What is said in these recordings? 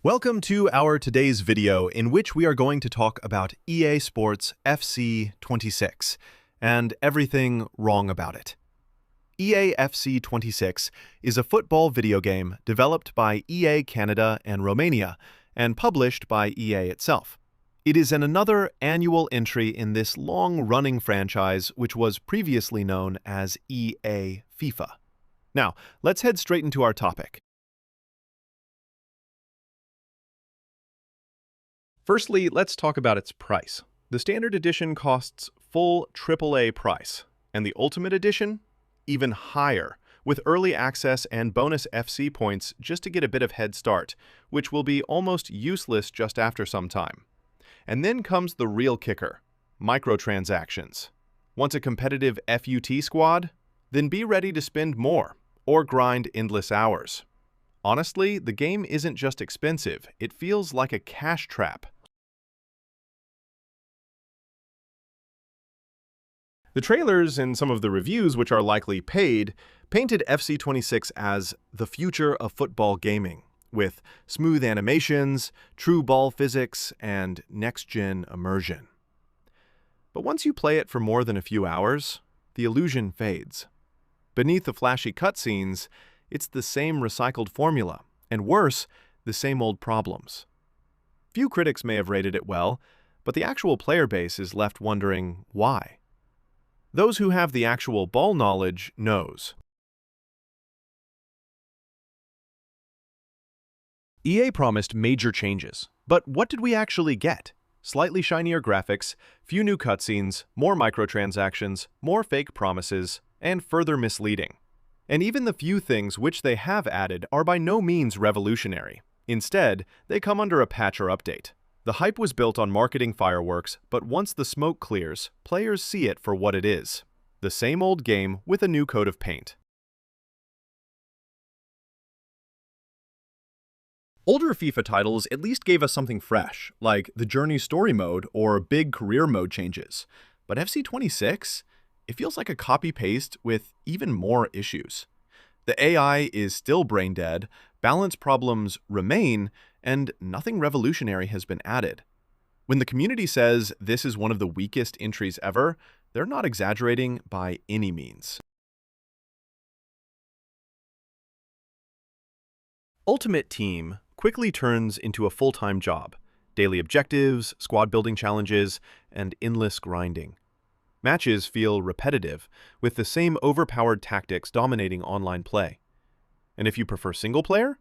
Welcome to our today's video in which we are going to talk about EA Sports FC 26 and everything wrong about it. EA FC 26 is a football video game developed by EA Canada and Romania and published by EA itself. It is another annual entry in this long-running franchise which was previously known as EA FIFA. Now, let's head straight into our topic. Firstly, let's talk about its price. The Standard Edition costs full AAA price, and the Ultimate Edition, even higher, with early access and bonus FC points just to get a bit of head start, which will be almost useless just after some time. And then comes the real kicker, microtransactions. Want a competitive FUT squad? Then be ready to spend more, or grind endless hours. Honestly, the game isn't just expensive, it feels like a cash trap. The trailers and some of the reviews, which are likely paid, painted FC 26 as the future of football gaming, with smooth animations, true ball physics, and next-gen immersion. But once you play it for more than a few hours, the illusion fades. Beneath the flashy cutscenes, it's the same recycled formula, and worse, the same old problems. Few critics may have rated it well, but the actual player base is left wondering why. Those who have the actual ball knowledge knows. EA promised major changes, but what did we actually get? Slightly shinier graphics, few new cutscenes, more microtransactions, more fake promises, and further misleading. And even the few things which they have added are by no means revolutionary. Instead, they come under a patch or update. The hype was built on marketing fireworks, but once the smoke clears, players see it for what it is. The same old game with a new coat of paint. Older FIFA titles at least gave us something fresh, like the Journey story mode or big career mode changes. But FC 26? It feels like a copy-paste with even more issues. The AI is still brain-dead, balance problems remain, and nothing revolutionary has been added. When the community says this is one of the weakest entries ever, they're not exaggerating by any means. Ultimate Team quickly turns into a full-time job. Daily objectives, squad-building challenges, and endless grinding. Matches feel repetitive, with the same overpowered tactics dominating online play. And if you prefer single-player,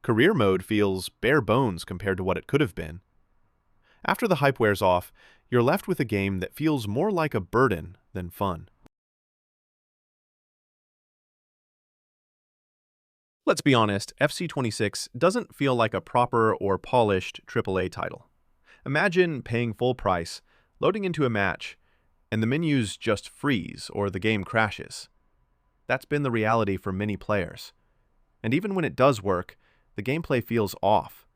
career mode feels bare bones compared to what it could have been. After the hype wears off, you're left with a game that feels more like a burden than fun. Let's be honest, FC 26 doesn't feel like a proper or polished AAA title. Imagine paying full price, loading into a match, and the menus just freeze or the game crashes. That's been the reality for many players. And even when it does work, the gameplay feels off.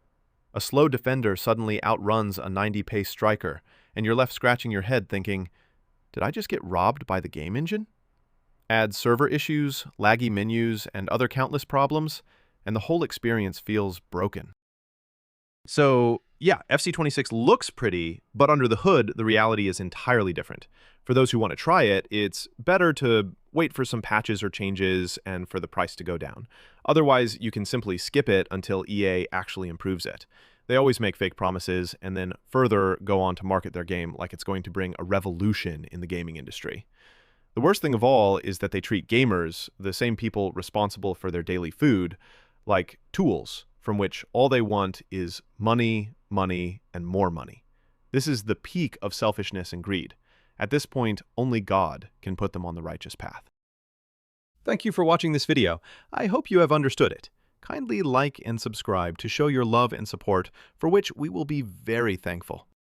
A slow defender suddenly outruns a 90-pace striker, and you're left scratching your head thinking, did I just get robbed by the game engine? Add server issues, laggy menus, and other countless problems, and the whole experience feels broken. So, yeah, FC 26 looks pretty, but under the hood, the reality is entirely different. For those who want to try it, it's better to wait for some patches or changes and for the price to go down. Otherwise, you can simply skip it until EA actually improves it. They always make fake promises and then further go on to market their game like it's going to bring a revolution in the gaming industry. The worst thing of all is that they treat gamers, the same people responsible for their daily food, like tools from which all they want is money, money, and more money. This is the peak of selfishness and greed. At this point, only God can put them on the righteous path. Thank you for watching this video. I hope you have understood it. Kindly like and subscribe to show your love and support, for which we will be very thankful.